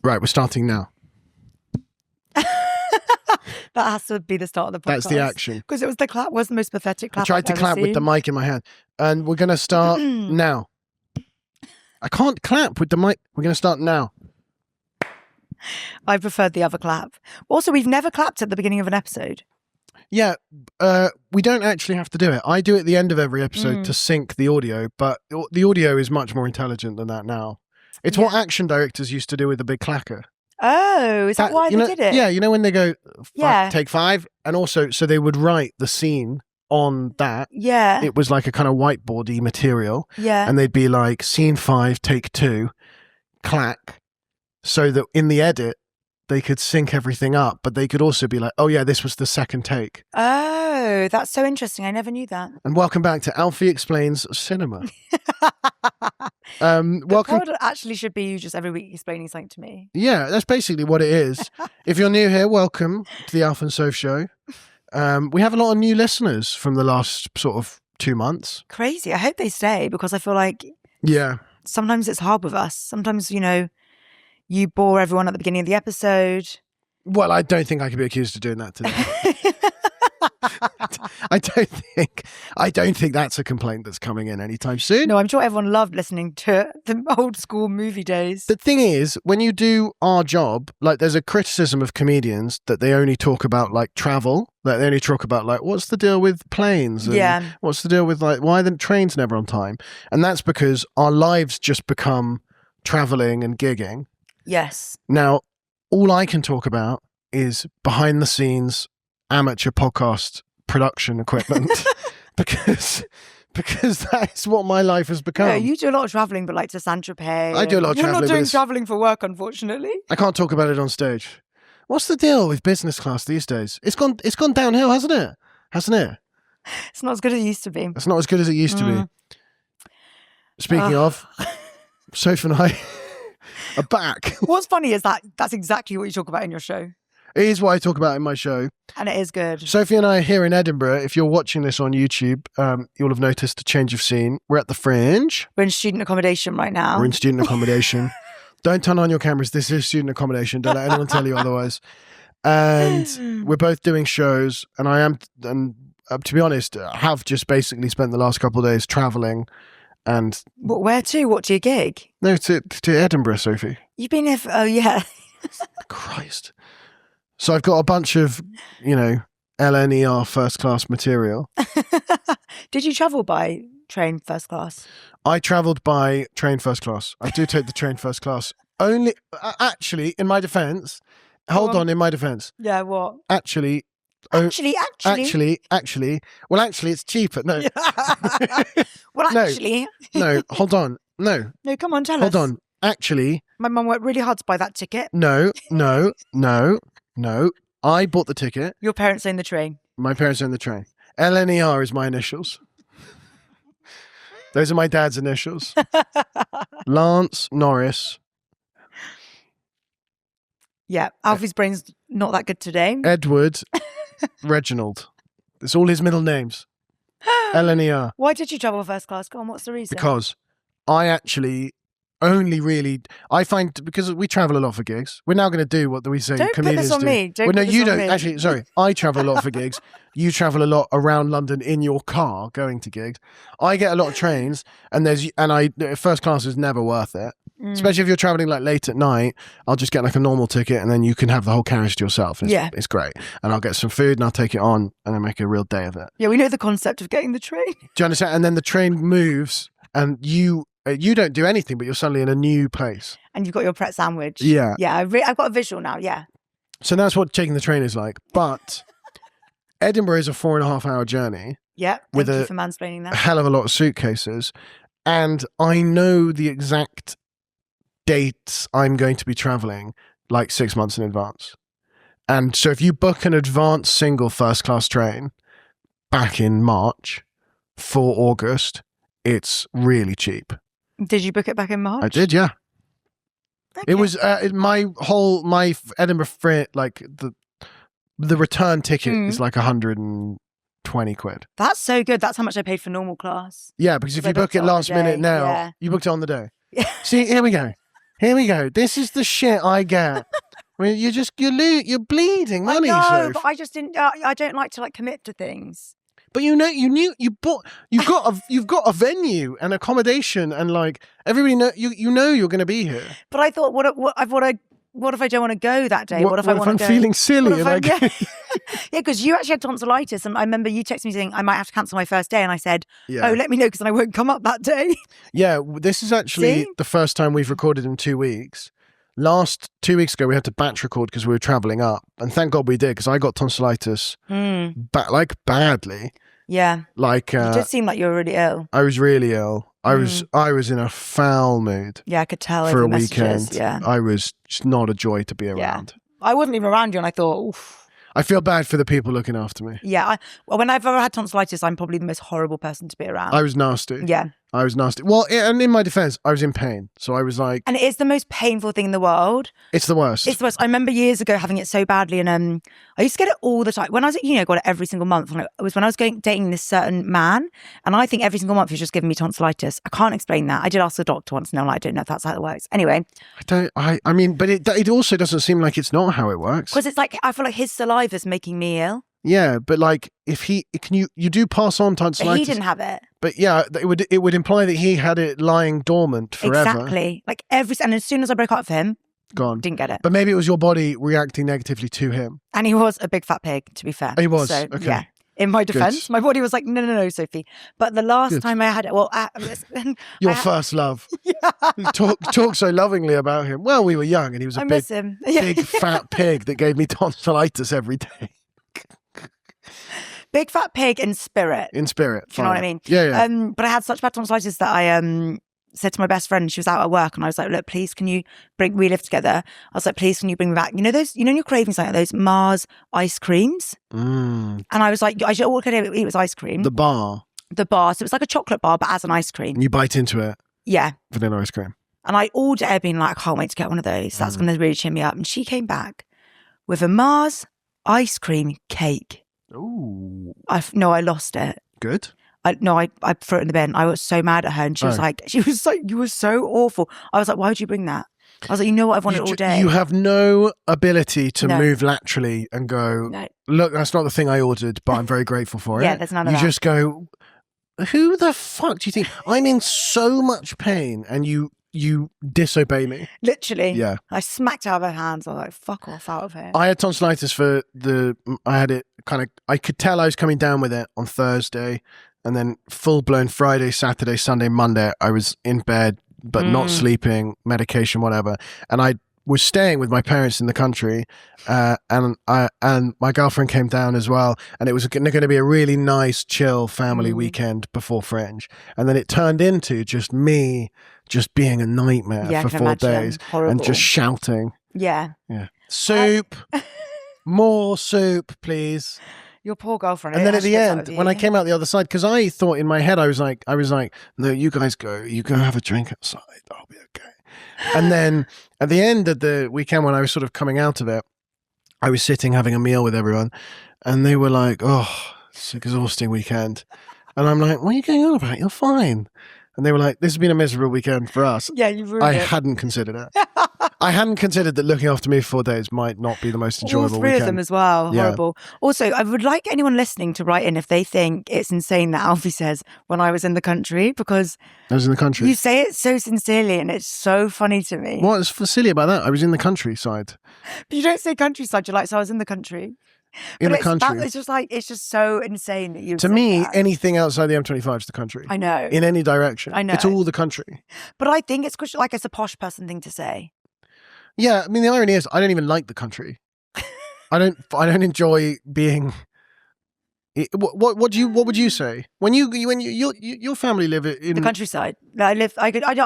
Right, we're starting now. That has to be the start of the podcast. That's the action. Because it was the clap was the most pathetic clap I tried I've to ever clap with the seen. mic in my hand. And we're going to start now. I can't clap with the mic. We're going to start now. I preferred the other clap. Also, we've never clapped at the beginning of an episode. Yeah, we don't actually have to do it. I do it at the end of every episode to sync the audio, but the audio is much more intelligent than that now. It's what action directors used to do with the big clacker. Oh, is that why they did it? Yeah, you know when they go, Yeah. take 5? And also, so they would write the scene on that. Yeah. It was like a kind of whiteboardy material. Yeah. And they'd be like, scene 5, take 2, clack. So that in the edit, they could sync everything up, but they could also be like, oh yeah, this was the second take. Oh, that's so interesting. I never knew that. And welcome back to Alfie Explains Cinema. Welcome. The pod actually should be you just every week explaining something to me. Yeah, that's basically what it is. If you're new here, welcome to the Alf and Soph show. We have a lot of new listeners from the last sort of 2 months. Crazy. I hope they stay because I feel like sometimes it's hard with us. Sometimes, you bore everyone at the beginning of the episode. Well, I don't think I can be accused of doing that today. I don't think that's a complaint that's coming in anytime soon. No, I'm sure everyone loved listening to the old school movie days. The thing is, when you do our job, like there's a criticism of comedians that they only talk about like travel, that they only talk about like what's the deal with planes and what's the deal with like why the train's never on time. And that's because our lives just become traveling and gigging. Yes. Now, all I can talk about is behind the scenes amateur podcast production equipment because that is what my life has become. Yeah, you do a lot of traveling, but like to Saint-Tropez. I do a lot of traveling. You're not doing traveling for work, unfortunately. I can't talk about it on stage. What's the deal with business class these days? It's gone downhill, hasn't it? It's not as good as it used to be. It's not as good as it used to be. Speaking of, Sophie and I are back. What's funny is that's exactly what you talk about in your show. It is what I talk about in my show. And it is good. Sophie and I are here in Edinburgh. If you're watching this on YouTube, you'll have noticed a change of scene. We're at the Fringe. We're in student accommodation right now. We're in student accommodation. Don't turn on your cameras. This is student accommodation. Don't let anyone tell you otherwise. And we're both doing shows. And I am, to be honest, I have just basically spent the last couple of days traveling. And but where to? What do you gig? No, to Edinburgh, Sophie. You've been here oh yeah. Christ. So I've got a bunch of, LNER first class material. Did you travel by train first class? I travelled by train first class. I do take the train first class. Only, actually, in my defence, in my defence. Yeah, what? Actually, well, actually, it's cheaper. No. Well, actually. No, hold on. No, come on, tell us. Hold on. Actually. My mum worked really hard to buy that ticket. No. I bought the ticket. Your parents own the train. My parents own the train. LNER is my initials. Those are my dad's initials. Lance Norris. Yeah, Alfie's brain's not that good today. Edward Reginald. It's all his middle names. LNER. Why did you travel first class? Go on, what's the reason? Because I actually only really, I find, because we travel a lot for gigs. We're now going to do what we say Don't comedians put this on do. me. Well, no, you don't. Actually, sorry. I travel a lot for gigs. You travel a lot around London in your car going to gigs. I get a lot of trains, and first class is never worth it. Especially if you're traveling like late at night. I'll just get like a normal ticket, and then you can have the whole carriage to yourself. It's great. And I'll get some food, and I'll take it on, and then make a real day of it. Yeah, we know the concept of getting the train. Do you understand? And then the train moves, and you don't do anything, but you're suddenly in a new place. And you've got your Pret sandwich. Yeah. Yeah, I've got a visual now, yeah. So that's what taking the train is like. But Edinburgh is a 4.5-hour journey. Yeah, thank you for mansplaining that. A hell of a lot of suitcases. And I know the exact dates I'm going to be traveling like 6 months in advance. And so if you book an advance single first class train back in March for August, it's really cheap. Did you book it back in March? I did, yeah. Okay. It was my Edinburgh Fringe, like the return ticket is like 120 quid. That's so good. That's how much I paid for normal class. Yeah, because if you book it last minute now, you booked it on the day. Yeah. See, here we go. Here we go. This is the shit I get. I mean, you're bleeding money. I know, Soph. but I just didn't. I don't like to like commit to things. But you've got a venue and accommodation and like everybody know you're going to be here. But I thought, what if I don't want to go that day? What if I'm feeling silly? Yeah, because you actually had tonsillitis, and I remember you texted me saying I might have to cancel my first day, and I said, "Oh, let me know because I won't come up that day." Yeah, this is actually the first time we've recorded in 2 weeks. 2 weeks ago, we had to batch record because we were traveling up, and thank God we did because I got tonsillitis, badly. Yeah, like you did seem like you were really ill. I was really ill. I was in a foul mood. Yeah, I could tell for a messages. weekend. Yeah, I was just not a joy to be around. I wasn't even around you, and I thought, oof. I feel bad for the people looking after me. Yeah, when I've ever had tonsillitis, I'm probably the most horrible person to be around. I was nasty. Yeah. I was nasty. Well, and in my defense, I was in pain. So I was like... And it is the most painful thing in the world. It's the worst. It's the worst. I remember years ago having it so badly, and I used to get it all the time. When I was, got it every single month. And it was when I was dating this certain man, and I think every single month he was just giving me tonsillitis. I can't explain that. I did ask the doctor once, and I don't know if that's how it works. Anyway. I mean, but it also doesn't seem like it's not how it works. Because it's like, I feel like his saliva's making me ill. Yeah, but like if you do pass on tonsillitis. He didn't have it. But yeah, it would imply that he had it lying dormant forever. Exactly. Like and as soon as I broke up with him, gone. Didn't get it. But maybe it was your body reacting negatively to him. And he was a big fat pig, to be fair. He was. So, okay. Yeah. In my defense, my body was like, no, Sophie. But the last time I had it, your first love. Yeah. Talk so lovingly about him. Well, we were young and he was a miss him. big fat pig that gave me tonsillitis every day. Big fat pig in spirit. In spirit. Do you know what I mean? Yeah. But I had such bad tonsillitis that I said to my best friend, she was out at work, and I was like, look, please, can you we live together. I was like, please, can you bring me back? When you're craving something, those Mars ice creams. And I was like, all I could eat was ice cream. The bar. So it was like a chocolate bar, but as an ice cream. And you bite into it. Yeah. Vanilla ice cream. And I all day been like, I can't wait to get one of those. That's going to really cheer me up. And she came back with a Mars ice cream cake. Ooh. I lost it. Good. I threw it in the bin. I was so mad at her, and she was like, you were so awful. I was like, why would you bring that? I was like, you know what, I've wanted all day. You have no ability to move laterally and go, look, that's not the thing I ordered, but I'm very grateful for it. Yeah, there's none of that. You just go, who the fuck do you think? I'm in so much pain, and you disobey me. Literally. Yeah. I smacked out of her hands. I was like, fuck off out of here. I had tonsillitis I had it I could tell I was coming down with it on Thursday, and then full blown Friday, Saturday, Sunday, Monday, I was in bed, but not sleeping, medication, whatever. And I was staying with my parents in the country, and my girlfriend came down as well, and it was going to be a really nice, chill family weekend before Fringe. And then it turned into just me just being a nightmare for 4 days. Horrible. And just shouting. Yeah. Soup. More soup, please. Your poor girlfriend. And then at the end, when I came out the other side, because I thought in my head, I was like, no, you guys go. You go have a drink outside. I'll be okay. And then at the end of the weekend, when I was sort of coming out of it, I was sitting having a meal with everyone, and they were like, oh, it's an exhausting weekend. And I'm like, what are you going on about? You're fine. And they were like, this has been a miserable weekend for us. Yeah, you ruined it. I hadn't considered it. I hadn't considered that looking after me for 4 days might not be the most enjoyable All three weekend. of them as well. Yeah. Horrible. Also, I would like anyone listening to write in if they think it's insane that Alfie says when I was in the country, because I was in the country. You say it so sincerely and it's so funny to me. What's silly about that? I was in the countryside. But you don't say countryside. You're like, so I was in the country. In the country. It's just so insane that you. To me, anything outside the M25 is the country. I know. In any direction. I know. It's all the country. But I think it's like it's a posh person thing to say. Yeah, I mean the irony is I don't even like the country. I don't enjoy being. What would you say when your family live in the countryside? I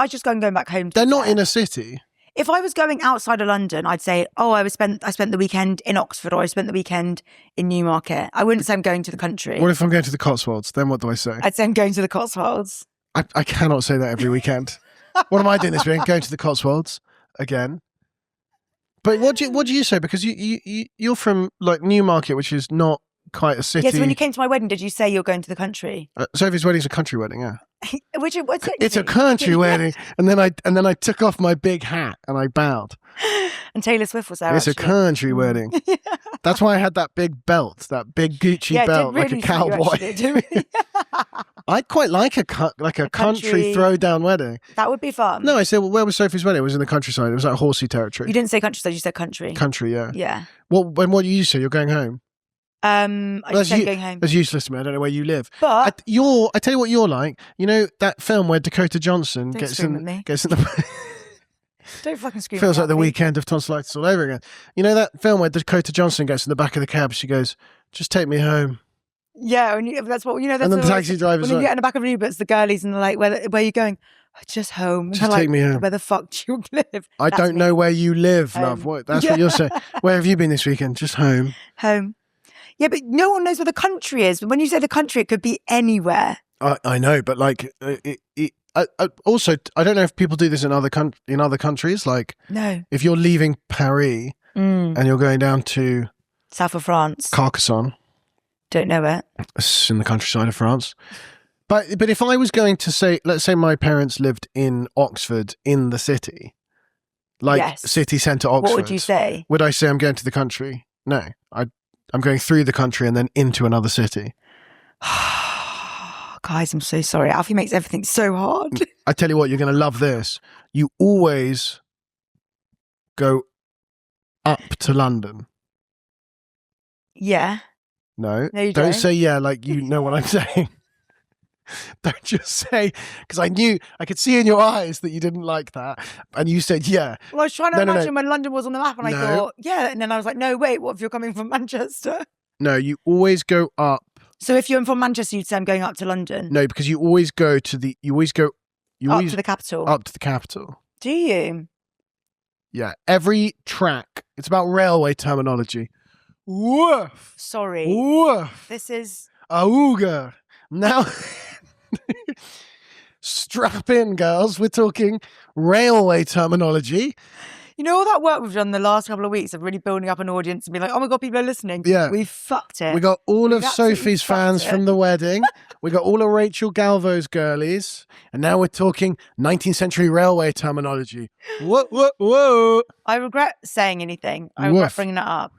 just go back home. They're not in a city. If I was going outside of London, I'd say, oh, I spent the weekend in Oxford, or I spent the weekend in Newmarket. I wouldn't say I'm going to the country. What if I'm going to the Cotswolds? Then what do I say? I'd say I'm going to the Cotswolds. I cannot say that every weekend. What am I doing this weekend? Going to the Cotswolds again. But what do you say? Because you're from like Newmarket, which is not quite a city. Yes, when you came to my wedding, did you say you're going to the country? Sophie's wedding's a country wedding, yeah. What's It's a country wedding. And then I took off my big hat and I bowed. And Taylor Swift was there. It's actually. a country wedding. That's why I had that big belt, that big Gucci belt, it did really like a cowboy. It did really. I'd quite like a country throwdown wedding. That would be fun. No, I said, well, where was Sophie's wedding? It was in the countryside. It was like horsey territory. You didn't say countryside, you said country. Country, yeah. Yeah. Well, what do you say? You're going home? I just said going home. That's useless to me. I don't know where you live. But I tell you what you're like. You know that film where Dakota Johnson gets in the don't fucking scream. Feels like the weekend of tonsillitis all over again. You know that film where Dakota Johnson gets in the back of the cab? She goes, "Just take me home." Yeah, that's what you know. That's and then the taxi driver's when like, you get in the back of an Uber, it's the girlies and they're like, "Where are you going?" Just home. Just take me home. Where the fuck do you live? I don't know where you live, love. That's what you're saying. Where have you been this weekend? Just home. Home. Yeah, but no one knows where the country is. When you say the country, it could be anywhere. I know, but like, also, I don't know if people do this in other countries. Like, no, if you're leaving Paris and you're going down to south of France, Carcassonne, don't know it. It's in the countryside of France. But if I was going to say, let's say my parents lived in Oxford, in the city, like city centre Oxford, what would you say? Would I say I'm going to the country? No, I'm going through the country and then into another city. Guys, I'm so sorry. Alfie makes everything so hard. I tell you what, you're going to love this. You always go up to London. Yeah. No, you don't say yeah like you know what I'm saying. Don't just say, because I could see in your eyes that you didn't like that. And you said, yeah. Well, I was trying to imagine when London was on the map and I thought, yeah. And then I was like, no, wait, what if you're coming from Manchester? No, you always go up. So if you're from Manchester, you'd say I'm going up to London. No, because you always go to the capital. Up to the capital. Do you? Yeah. Every track, it's about railway terminology. Woof. Sorry. Woof. This is Auga. Now strap in, girls. We're talking railway terminology. You know all that work we've done the last couple of weeks of really building up an audience and being like, oh my God, people are listening. Yeah. We fucked it. We got all of Sophie's fans from the wedding. We got all of Rachel Galvo's girlies. And now we're talking 19th century railway terminology. Whoa, whoa, whoa. I regret saying anything. I regret bringing that up.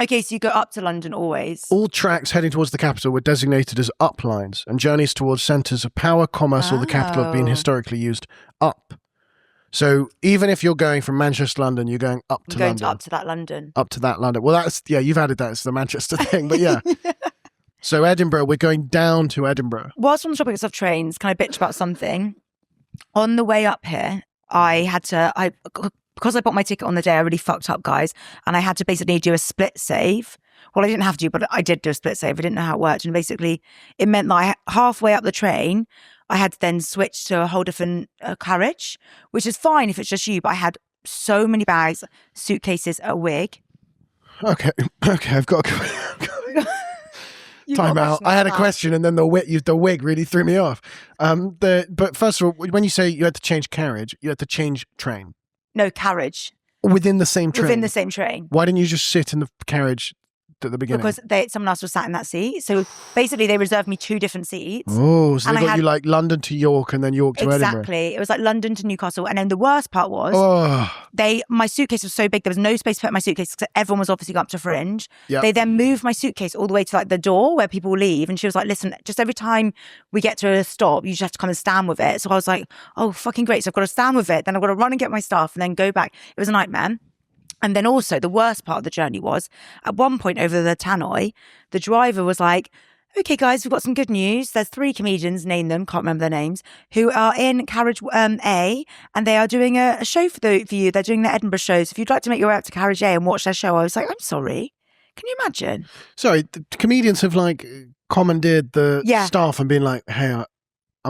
Okay, so you go up to London always. All tracks heading towards the capital were designated as up lines, and journeys towards centres of power, commerce, or the capital have been historically used up. So even if you're going from Manchester to London, you're going up to London. Up to that London. Up to that London. Well, that's, you've added that. It's the Manchester thing, but yeah. So Edinburgh, we're going down to Edinburgh. Whilst on the topic of trains, can I bitch about something? On the way up here, because I bought my ticket on the day, I really fucked up, guys. And I had to basically do a split save. Well, I didn't have to, but I did do a split save. I didn't know how it worked. And basically, it meant that halfway up the train, I had to then switch to a whole different carriage, which is fine if it's just you. But I had so many bags, suitcases, a wig. Okay, I've got to time out. I had a question, and then the wig really threw me off. But first of all, when you say you had to change carriage, you had to change train. No, carriage. Within the same train? Within the same train. Why didn't you just sit in the carriage at the beginning? Because someone else was sat in that seat. So basically they reserved me 2 different seats. Oh, so they got you like London to York and then York to Edinburgh. Exactly. It was like London to Newcastle. And then the worst part was my suitcase was so big there was no space to put my suitcase because everyone was obviously going up to Fringe. Yep. They then moved my suitcase all the way to like the door where people leave. And she was like, listen, just every time we get to a stop, you just have to come and stand with it. So I was like, oh, fucking great. So I've got to stand with it. Then I've got to run and get my stuff and then go back. It was a nightmare. And then also the worst part of the journey was at one point over the tannoy, the driver was like, okay, guys, we've got some good news. There's 3 comedians, name them, can't remember their names, who are in carriage A and they are doing a show for you. They're doing the Edinburgh shows. If you'd like to make your way up to carriage A and watch their show, I was like, I'm sorry. Can you imagine? Sorry, the comedians have like commandeered the staff and been like, hey,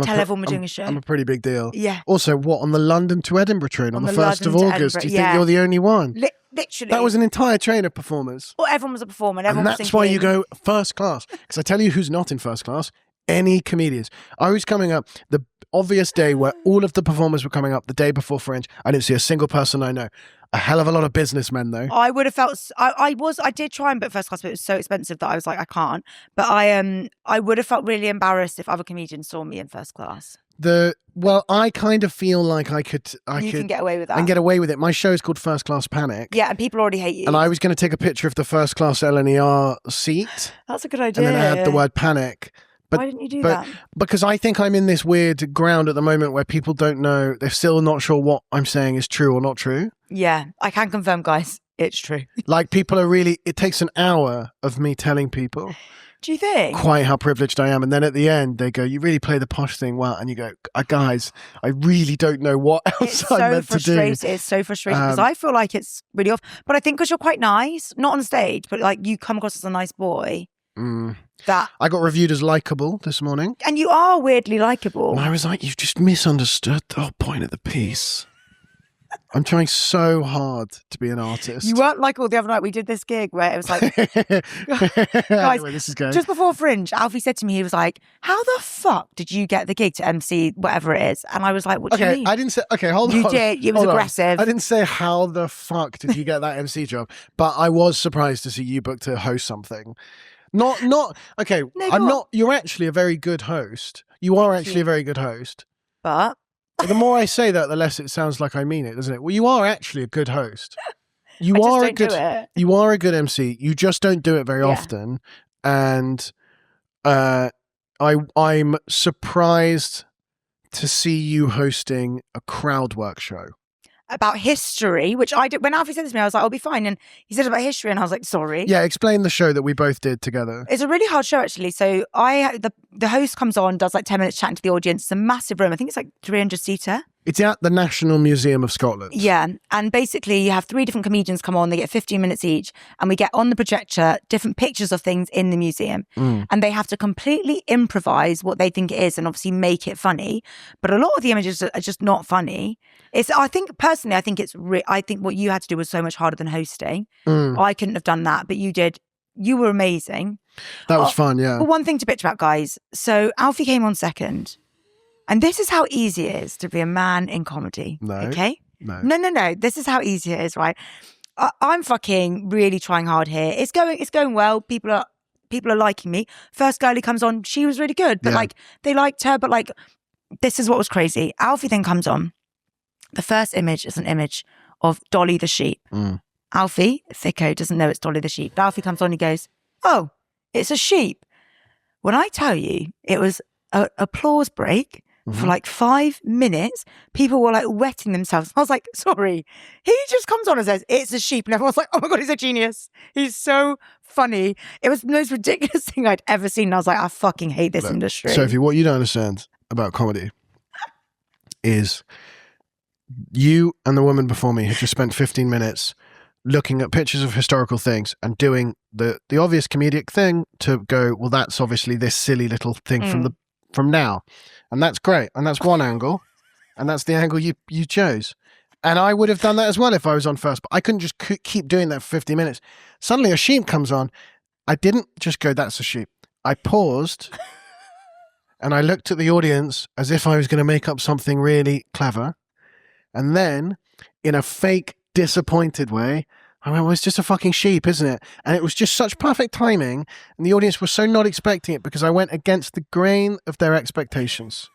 tell everyone we're doing a show. I'm a pretty big deal. Yeah. Also, what, on the London to Edinburgh train on the 1st of August? Do you think you're the only one? Literally. That was an entire train of performers. Well, everyone was a performer. And that's why you go first class. Because I tell you who's not in first class. any comedians. I was coming up the obvious day where all of the performers were coming up the day before Fringe. I didn't see a single person I know. A hell of a lot of businessmen, though. I would have felt. I did try and book first class, but it was so expensive that I was like, I can't. But I would have felt really embarrassed if other comedians saw me in first class. I kind of feel like I could get away with that. And get away with it. My show is called First Class Panic. Yeah, and people already hate you. And I was going to take a picture of the first class LNER seat. That's a good idea. And then I had the word panic. Why didn't you do that? Because I think I'm in this weird ground at the moment where people don't know, they're still not sure what I'm saying is true or not true. Yeah, I can confirm, guys, it's true. Like people are really, it takes an hour of me telling people. Do you think? Quite how privileged I am. And then at the end, they go, you really play the posh thing well. And you go, guys, I really don't know what else I'm meant to do. It's so frustrating because I feel like it's really off. But I think because you're quite nice, not on stage, but like you come across as a nice boy. That I got reviewed as likable this morning. And you are weirdly likable. And I was like, you've just misunderstood the whole point of the piece. I'm trying so hard to be an artist. You weren't likable the other night. We did this gig where it was like, guys, anyway, this is going. Just before Fringe, Alfie said to me, he was like, how the fuck did you get the gig to MC whatever it is? And I was like, what do you mean? I didn't say, hold on. You did. It was aggressive. I didn't say how the fuck did you get that MC job, but I was surprised to see you booked to host something. Okay, you're actually a very good host. You are actually a very good host. But the more I say that, the less it sounds like I mean it, doesn't it? Well, you are actually a good host. You are a good MC. You just don't do it very often. And I'm surprised to see you hosting a crowd work show. About history, which I did. When Alfie said this to me, I was like, I'll be fine. And he said about history, and I was like, sorry. Yeah, explain the show that we both did together. It's a really hard show, actually. So the host comes on, does like 10 minutes chatting to the audience. It's a massive room. I think it's like 300-seater. It's at the National Museum of Scotland. Yeah. And basically you have 3 different comedians come on. They get 15 minutes each. And we get on the projector different pictures of things in the museum. And they have to completely improvise what they think it is and obviously make it funny. But a lot of the images are just not funny. I think what you had to do was so much harder than hosting. I couldn't have done that, but you did. You were amazing. That was fun, yeah. But one thing to bitch about, guys. So Alfie came on second. And this is how easy it is to be a man in comedy. No. Okay? No. This is how easy it is, right? I'm fucking really trying hard here. It's going well. People are liking me. First girl who comes on, she was really good. But like they liked her, but like this is what was crazy. Alfie then comes on. The first image is an image of Dolly the sheep. Alfie, thicko, doesn't know it's Dolly the sheep. But Alfie comes on, he goes, oh, it's a sheep. When I tell you, it was an applause break for like 5 minutes. People were like wetting themselves. I was like, sorry. He just comes on and says, it's a sheep. And everyone's like, oh my God, he's a genius. He's so funny. It was the most ridiculous thing I'd ever seen. And I was like, I fucking hate this industry. Sophie, what you don't understand about comedy is you and the woman before me have just spent 15 minutes looking at pictures of historical things and doing the obvious comedic thing to go, well, that's obviously this silly little thing from now. And that's great. And that's one angle. And that's the angle you chose. And I would have done that as well if I was on first. But I couldn't just keep doing that for 50 minutes. Suddenly a sheep comes on. I didn't just go, that's a sheep. I paused and I looked at the audience as if I was going to make up something really clever. And then, in a fake, disappointed way, I went, well, it's just a fucking sheep, isn't it? And it was just such perfect timing. And the audience was so not expecting it because I went against the grain of their expectations.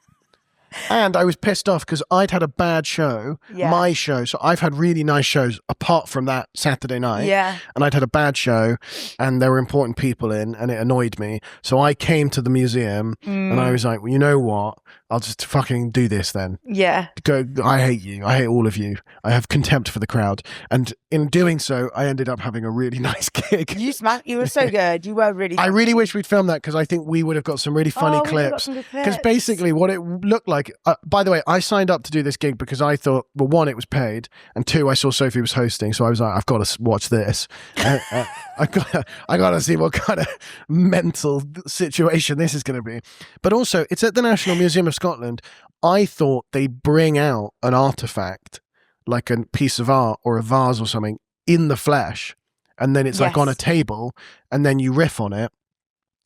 And I was pissed off because I'd had a bad show, my show. So I've had really nice shows apart from that Saturday night. Yeah. And I'd had a bad show and there were important people in and it annoyed me. So I came to the museum and I was like, well, you know what? I'll just fucking do this then. Yeah. Go. I hate you. I hate all of you. I have contempt for the crowd. And in doing so, I ended up having a really nice gig. You were so good. You were really I really wish we'd filmed that because I think we would have got some really funny clips. Because basically what it looked like, by the way, I signed up to do this gig because I thought, well, 1, it was paid. And 2, I saw Sophie was hosting. So I was like, I've got to watch this. I got to see what kind of mental situation this is going to be. But also, it's at the National Museum of Scotland. I thought they bring out an artifact, like a piece of art or a vase or something, in the flesh. And then it's like on a table and then you riff on it.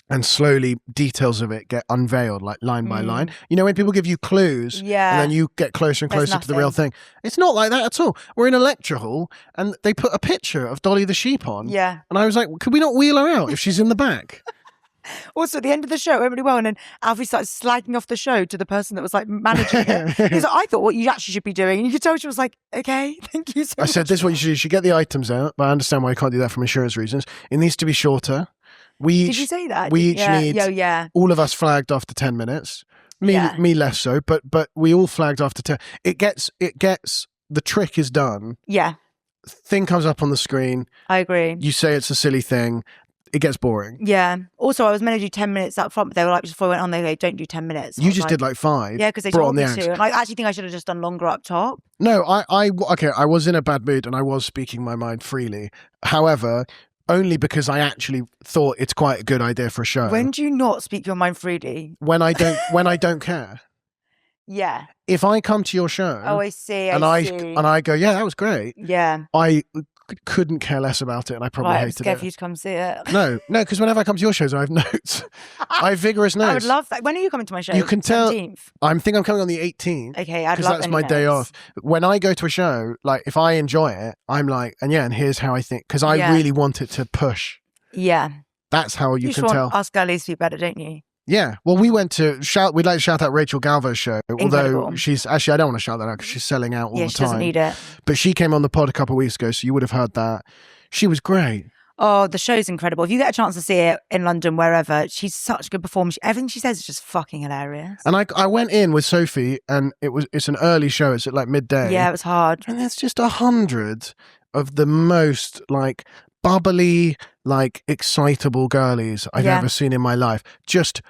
and slowly details of it get unveiled, like line by line. You know, when people give you clues and then you get closer and closer to the real thing. It's not like that at all. We're in a lecture hall and they put a picture of Dolly the sheep on. Yeah. And I was like, could we not wheel her out if she's in the back? Also, at the end of the show, it went really well. And then Alfie started slagging off the show to the person that was like managing it. He was like, I thought what you actually should be doing. And you could tell she was like, okay, thank you so much. I said, this is what you should do. You should get the items out, but I understand why you can't do that from insurance reasons. It needs to be shorter. Did you say that? We each need, all of us flagged after 10 minutes. Me less so, but we all flagged after 10. It gets, the trick is done. Yeah. Thing comes up on the screen. I agree. You say it's a silly thing. It gets boring. Yeah. Also, I was meant to do 10 minutes up front, but they were like, before I went on, they go, don't do 10 minutes. You just did like 5. Yeah, because they told me to. And I actually think I should have just done longer up top. No, I was in a bad mood and I was speaking my mind freely. However, only because I actually thought it's quite a good idea for a show. When do you not speak your mind freely? When I don't care. Yeah. If I come to your show, I see. And I go, yeah, that was great. Yeah. I couldn't care less about it, and I probably hated it. I'm scared for you to come see it. No, because whenever I come to your shows, I have notes. I have vigorous notes. I would love that. When are you coming to my show? You can tell. 17th? I'm coming on the 18th. Okay, I'd love because that's my day off. When I go to a show, like if I enjoy it, I'm like, and here's how I think, because I really want it to push. Yeah. That's how you can tell. Us girlies to be better, don't you? Yeah. Well, we'd like to shout out Rachel Galvo's show, Incredible. although she's actually, I don't want to shout that out because she's selling out all the time. She doesn't need it. But she came on the pod a couple of weeks ago, so you would have heard that. She was great. Oh, the show's incredible. If you get a chance to see it in London, wherever, she's such a good performer. Everything she says is just fucking hilarious. And I went in with Sophie, and it's an early show. It's at like midday. Yeah, it was hard. And there's just 100 of the most like bubbly, like excitable girlies I've ever seen in my life. Just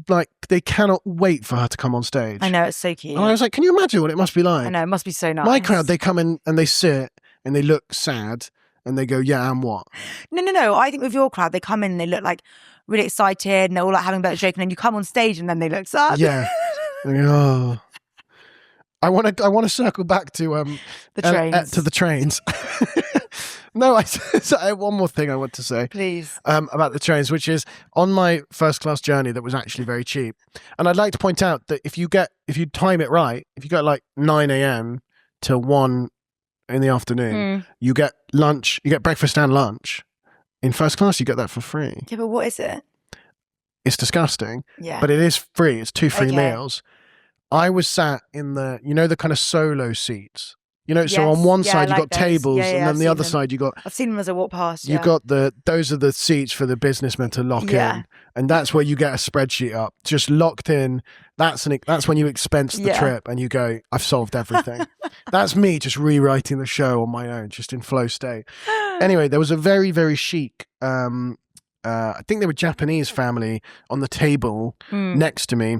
like they cannot wait for her to come on stage. I know, it's so cute. And I was like, can you imagine what it must be like? I know, it must be so nice. My crowd, they come in and they sit and they look sad and they go, yeah, and what? No. I think with your crowd, they come in and they look like really excited and they're all like having a bit of joke, and then you come on stage and then they look sad. Yeah. Oh. I want to circle back to the trains. To the trains. No, I have one more thing I want to say. Please. About the trains, which is on my first class journey that was actually very cheap. And I'd like to point out that if you time it right, if you go at like 9 a.m. till 1 in the afternoon, you get lunch, you get breakfast and lunch. In first class, you get that for free. Yeah, but what is it? It's disgusting. Yeah. But it is free. It's 2 free meals. I was sat in the kind of solo seats. So on one side you got tables, and then the other side you got. I've seen them as I walk past. You got those are the seats for the businessmen to lock in, and that's where you get a spreadsheet up, just locked in. That's when you expense the trip, and you go, I've solved everything. That's me just rewriting the show on my own, just in flow state. Anyway, there was a very, very chic. I think they were Japanese family on the table next to me.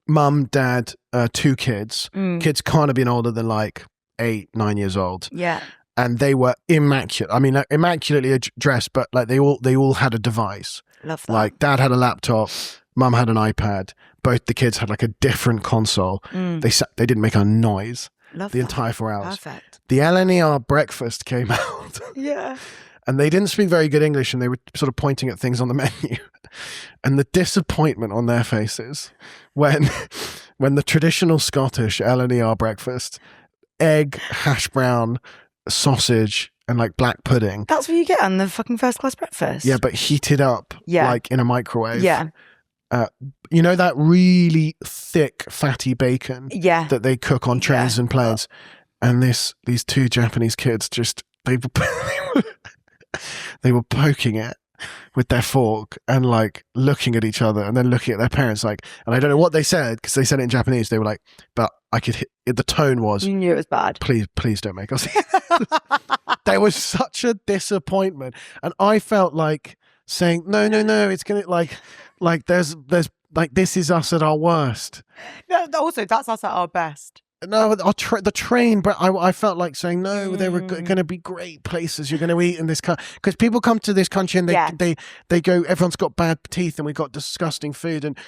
Mum, dad, 2 kids. Kids can't have been older than like 8, 9 years old. Yeah. And they were immaculate. I mean, like, immaculately dressed, but like they all had a device. Love that. Like dad had a laptop, mum had an iPad. Both the kids had like a different console. They didn't make a noise. Love the entire 4 hours. Perfect. The LNER breakfast came out. Yeah. And they didn't speak very good English, and they were sort of pointing at things on the menu. And the disappointment on their faces when the traditional Scottish LNER breakfast, egg, hash brown, sausage, and like black pudding. That's what you get on the fucking first class breakfast. Yeah, but heated up like in a microwave. Yeah. That really thick, fatty bacon that they cook on trains and planes. And these 2 Japanese kids just, they were poking it with their fork and like looking at each other and then looking at their parents like, and I don't know what they said because they said it in Japanese. They were like, but I could the tone was, you knew it was bad. Please don't make us. There was such a disappointment, and I felt like saying no, it's gonna like there's like, this is us at our worst. No, also that's us at our best. No, the train, but I felt like saying, no, they were going to be great places. You're going to eat in this country. Because people come to this country and they go, everyone's got bad teeth and we've got disgusting food. And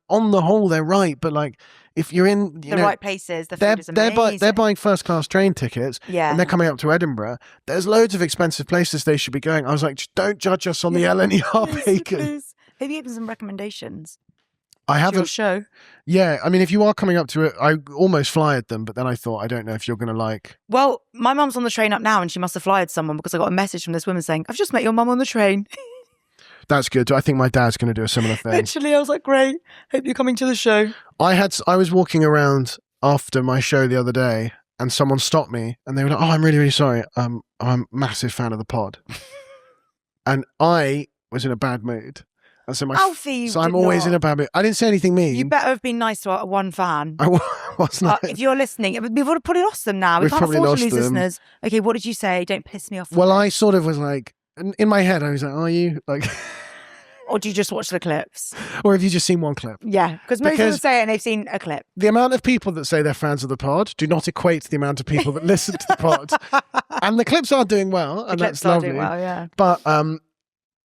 on the whole, they're right. But like, if you're in the right places, the food is amazing. They're buying first class train tickets and they're coming up to Edinburgh. There's loads of expensive places they should be going. I was like, don't judge us on the LNER bacon. Maybe give them some recommendations. I Your haven't. show. Yeah, I mean, if you are coming up to it, I almost flyered them, but then I thought, I don't know if you're going to like. Well, my mum's on the train up now, and she must have flyered someone because I got a message from this woman saying, "I've just met your mum on the train." That's good. I think my dad's going to do a similar thing. Literally, I was like, "Great, hope you're coming to the show." I was walking around after my show the other day, and someone stopped me, and they were like, "Oh, I'm really, really sorry. I'm a massive fan of the pod," and I was in a bad mood. And so Alfie, so I'm always in a bad mood. I didn't say anything mean. You better have been nice to our one fan. I was not. If you're listening, we've probably lost them now. We We've can't probably afford to lost lose them. listeners. Okay, what did you say? Don't piss me off. Well, I sort of was like, in my head, I was like, "Are you like?" Or do you just watch the clips? Or have you just seen one clip? Yeah, because most people say it and they've seen a clip. The amount of people that say they're fans of the pod do not equate to the amount of people that listen to the pod. And the clips are doing well, and that's lovely. Doing well, yeah. But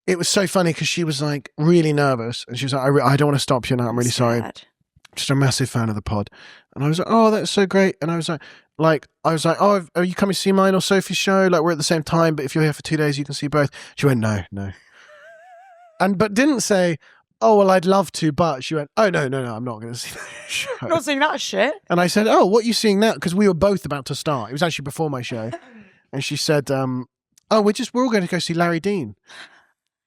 it was so funny because she was like really nervous, and she was like, I don't want to stop you now. I'm really sorry. Just a massive fan of the pod. And I was like, oh, that's so great. And I was like, oh, are you coming to see mine or Sophie's show? Like, we're at the same time, but if you're here for 2 days, you can see both. She went, no. But didn't say, oh, well, I'd love to, but she went, oh, no, I'm not going to see that show. Not seeing that shit. And I said, oh, what are you seeing now? Because we were both about to start. It was actually before my show. And she said, oh, we're all going to go see Larry Dean.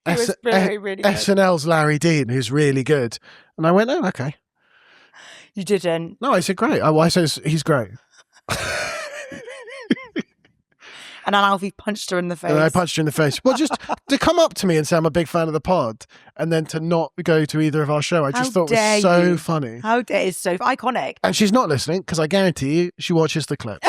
It was really good. SNL's Larry Dean, who's really good. And I went, oh, okay. You didn't. No, I said, great. I said, he's great. And then Alfie punched her in the face. And I punched her in the face. Well, just to come up to me and say I'm a big fan of the pod, and then to not go to either of our show, I just thought was so funny. How dare it's so iconic. And she's not listening because I guarantee you she watches the clip.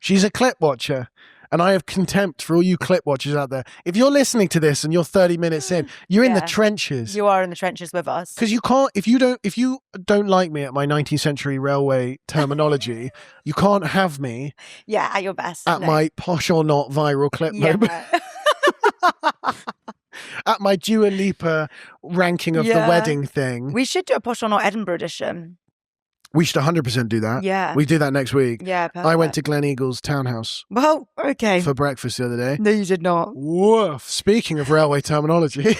She's a clip watcher. And I have contempt for all you clip watchers out there. If you're listening to this and you're 30 minutes in, you're in the trenches. You are in the trenches with us. Because you can't, if you don't like me at my 19th century railway terminology, you can't have me. Yeah, at your best. At my posh or not viral clip moment. At my Dua Lipa ranking of the wedding thing. We should do a posh or not Edinburgh edition. We should 100% do that. Yeah. We do that next week. Yeah, perfect. I went to Glen Eagle's townhouse. Well, okay. For breakfast the other day. No, you did not. Woof. Speaking of railway terminology.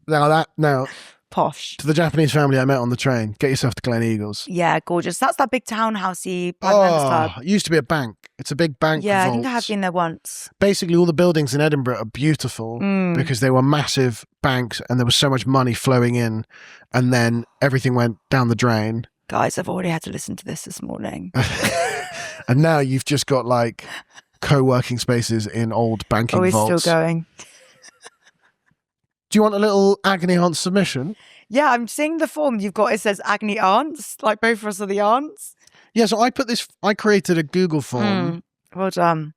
Now, posh. To the Japanese family I met on the train, get yourself to Glen Eagle's. Yeah, gorgeous. That's that big townhousey club. It used to be a bank. It's a big bank. Yeah, vault. I think I have been there once. Basically, all the buildings in Edinburgh are beautiful because they were massive banks and there was so much money flowing in, and then everything went down the drain. Guys, I've already had to listen to this morning. And now you've just got like co-working spaces in old banking vaults. We're still going. Do you want a little agony aunt submission? Yeah, I'm seeing the form you've got. It says agony aunts, like both of us are the aunts. Yeah, so I created a Google form. Well done.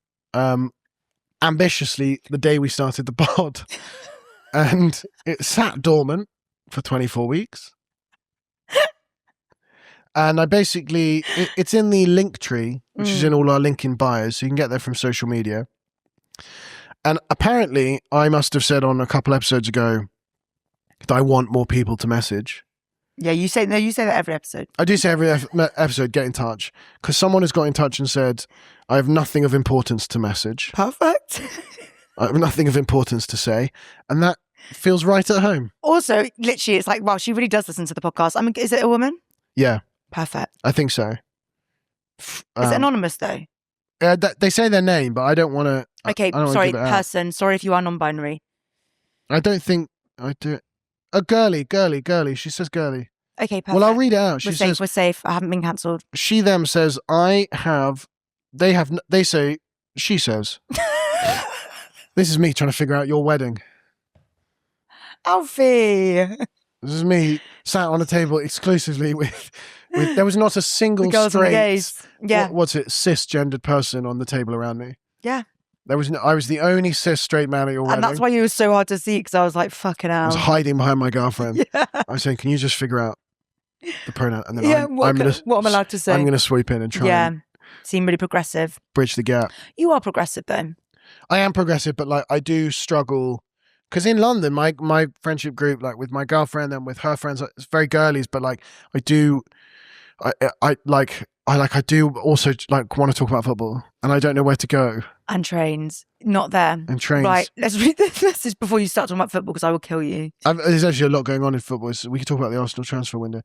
Ambitiously the day we started the pod. And it sat dormant for 24 weeks. And I basically, it's in the link tree, which is in all our LinkedIn bios, so you can get there from social media. And apparently, I must have said on a couple episodes ago that I want more people to message. Yeah, you say that every episode. I do say every episode, get in touch. Because someone has got in touch and said, I have nothing of importance to message. Perfect. I have nothing of importance to say. And that feels right at home. Also, literally, it's like, wow, she really does listen to the podcast. I mean, is it a woman? Yeah. Perfect. I think so. Is it anonymous, though? They say their name, but I don't want to. Okay, sorry, person. Sorry if you are non-binary. I don't think I do. A girly. She says girly. Okay, perfect. Well, I'll read it out. We're safe. I haven't been cancelled. She them says, they say, she says. This is me trying to figure out your wedding. Alfie. This is me sat on a table exclusively with there was not a single straight, what's it, cisgendered person on the table around me. Yeah. I was the only cis straight man at your wedding. And that's why you were so hard to see, because I was like, fucking hell. I was hiding behind my girlfriend. Yeah. I was saying, can you just figure out the pronoun? And then what I'm allowed to say. I'm going to swoop in and try and seem really progressive. Bridge the gap. You are progressive, though. I am progressive, but like I do struggle. Because in London, my friendship group, like with my girlfriend and with her friends, it's very girlies, but like I like I do also like want to talk about football, and I don't know where to go. And trains. Not there. And trains. Right, let's read this message before you start talking about football because I will kill you. There's actually a lot going on in football. So we can talk about the Arsenal transfer window.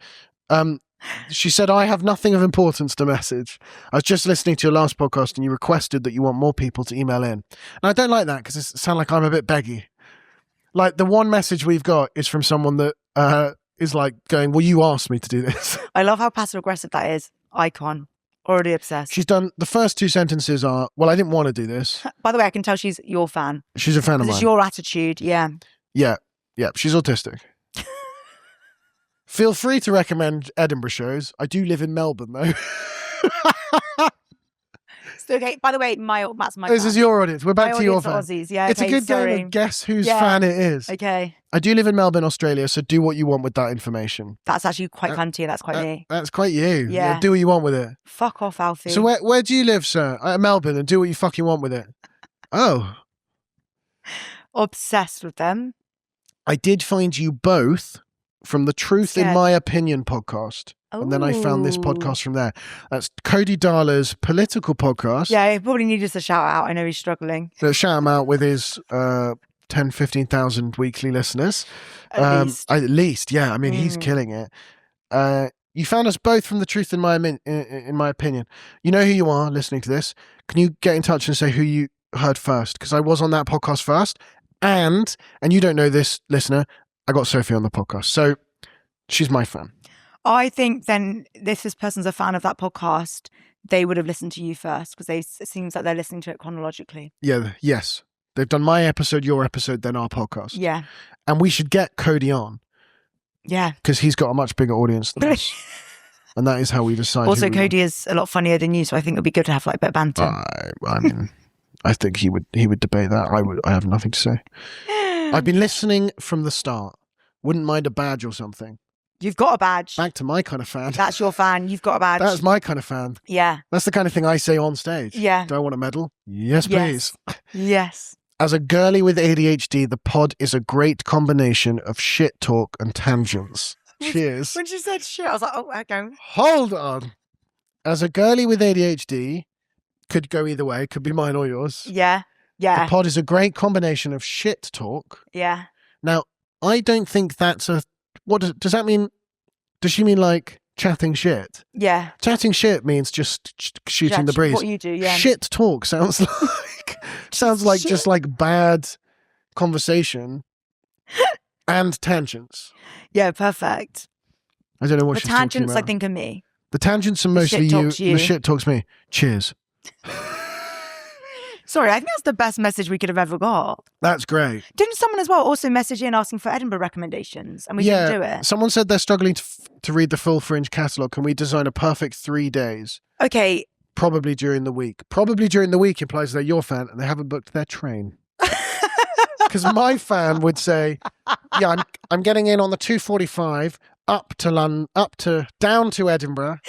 She said, I have nothing of importance to message. I was just listening to your last podcast and you requested that you want more people to email in. And I don't like that because it sounds like I'm a bit beggy. Like the one message we've got is from someone that is like going, well, you asked me to do this. I love how passive aggressive that is. Icon. Already obsessed. She's done, the first two sentences are, well, I didn't want to do this. By the way, I can tell she's your fan. She's a fan of mine. It's your attitude, yeah. Yeah, she's autistic. Feel free to recommend Edinburgh shows. I do live in Melbourne, though. Okay, by the way, Matt's my This fan. is your audience. We're back to your fan. Aussies. Yeah, it's okay, a good sorry. game of guess whose fan it is. Okay. I do live in Melbourne, Australia, so do what you want with that information. That's actually quite cunty. That's quite me. That's quite you. Yeah. Do what you want with it. Fuck off, Alfie. So where do you live, sir? Melbourne, and do what you fucking want with it. Oh. Obsessed with them. I did find you both from the Truth in My Opinion podcast. Ooh. And then I found this podcast from there. That's Cody Darla's political podcast. Yeah, he probably needs a shout out. I know he's struggling. So shout him out with his 10, 15,000 weekly listeners. At least, yeah. I mean, he's killing it. You found us both from the Truth in my opinion. You know who you are listening to this. Can you get in touch and say who you heard first? Because I was on that podcast first. And you don't know this, listener, I got Sophie on the podcast. So she's my fan. I think then if this person's a fan of that podcast, they would have listened to you first because it seems like they're listening to it chronologically. Yeah, yes. They've done my episode, your episode, then our podcast. Yeah. And we should get Cody on. Yeah. Because he's got a much bigger audience than us. And that is how we decide. Also, Cody is a lot funnier than you, so I think it would be good to have like a bit of banter. I mean, I think he would debate that. I have nothing to say. I've been listening from the start. Wouldn't mind a badge or something. You've got a badge. Back to my kind of fan. That's your fan. You've got a badge. That's my kind of fan. Yeah. That's the kind of thing I say on stage. Yeah. Do I want a medal? Yes, please. Yes. As a girly with ADHD, the pod is a great combination of shit talk and tangents. Cheers. When she said shit, I was like, oh, okay. Hold on. As a girly with ADHD, could go either way, could be mine or yours. Yeah. Yeah. The pod is a great combination of shit talk. Yeah. Now, I don't think that's what does that mean? Does she mean like chatting shit? Yeah. Chatting shit means just shooting the breeze. What you do, yeah. Shit talk sounds like just like bad conversation and tangents. Yeah, perfect. I don't know what the she's talking tangents, about. I think, are me. The tangents are mostly you. The shit talks me. Cheers. Sorry, I think that's the best message we could have ever got. That's great. Didn't someone as well also message in asking for Edinburgh recommendations? And we didn't do it. Someone said they're struggling to read the full Fringe catalogue. Can we design a perfect 3 days? Okay. Probably during the week. Probably during the week implies they're your fan and they haven't booked their train. Because my fan would say, yeah, I'm getting in on the 2:45 down to Edinburgh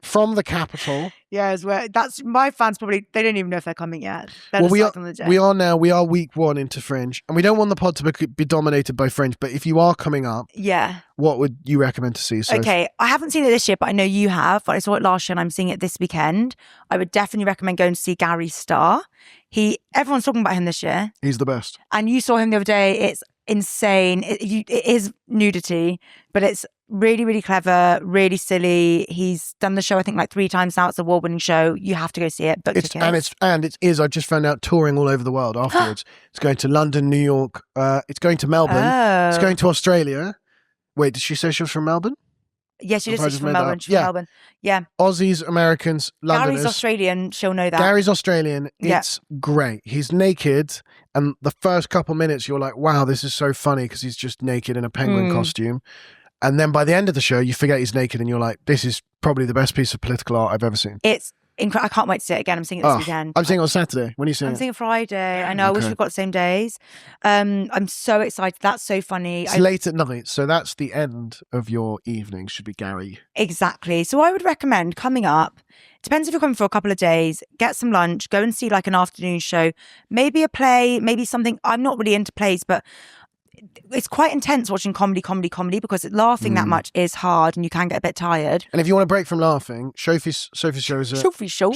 from the capital. Yeah, that's my fans probably, they don't even know if they're coming yet. Well, we are week 1 into Fringe, and we don't want the pod to be dominated by Fringe, but if you are coming up, what would you recommend to see? So okay, I haven't seen it this year, but I know you have. I saw it last year and I'm seeing it this weekend. I would definitely recommend going to see Gary Starr. Everyone's talking about him this year. He's the best. And you saw him the other day. It's insane. It is nudity, but it's really, really clever, really silly. He's done the show, I think, like 3 times now. It's an award-winning show. You have to go see it. Book tickets. It is. I just found out touring all over the world afterwards. It's going to London, New York. It's going to Melbourne. Oh. It's going to Australia. Wait, did she say she was from Melbourne? Yes, she did. She's from Melbourne. She's from Melbourne. Yeah. Aussies, Americans, Londoners. Gary's Australian. She'll know that. Gary's Australian. It's great. He's naked, and the first couple minutes you're like, "Wow, this is so funny," because he's just naked in a penguin costume. And then by the end of the show, you forget he's naked, and you're like, "This is probably the best piece of political art I've ever seen." It's incredible. I can't wait to see it again. I'm seeing it this weekend. I'm seeing it on Saturday. When are you seeing it? I'm seeing it Friday. I know. I wish we'd got the same days. I'm so excited. That's so funny. It's late at night, so that's the end of your evening. Should be Gary. Exactly. So I would recommend coming up. Depends if you're coming for a couple of days. Get some lunch. Go and see like an afternoon show. Maybe a play. Maybe something. I'm not really into plays, but it's quite intense watching comedy because laughing that much is hard and you can get a bit tired. And if you want to break from laughing, Sophie's shows are... Sophie show.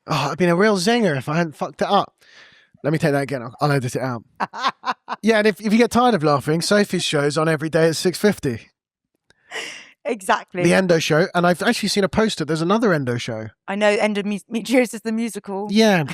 Oh, it'd been a real zinger if I hadn't fucked it up. Let me take that again. I'll edit it out. Yeah, and if you get tired of laughing, Sophie's show's on every day at 6:50. Exactly. The Endo Show. And I've actually seen a poster. There's another Endo Show. I know, Endometriosis the musical. Yeah.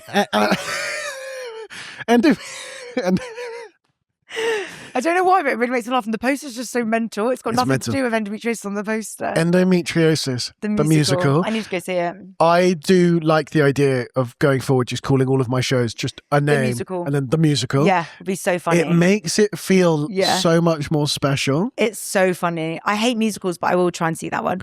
I don't know why, but it really makes me laugh. And the poster's just so mental. It's got nothing to do with endometriosis on the poster. Endometriosis. The musical. I need to go see it. I do like the idea of going forward, just calling all of my shows just a name. The musical. And then the musical. Yeah, it'd be so funny. It makes it feel so much more special. It's so funny. I hate musicals, but I will try and see that one.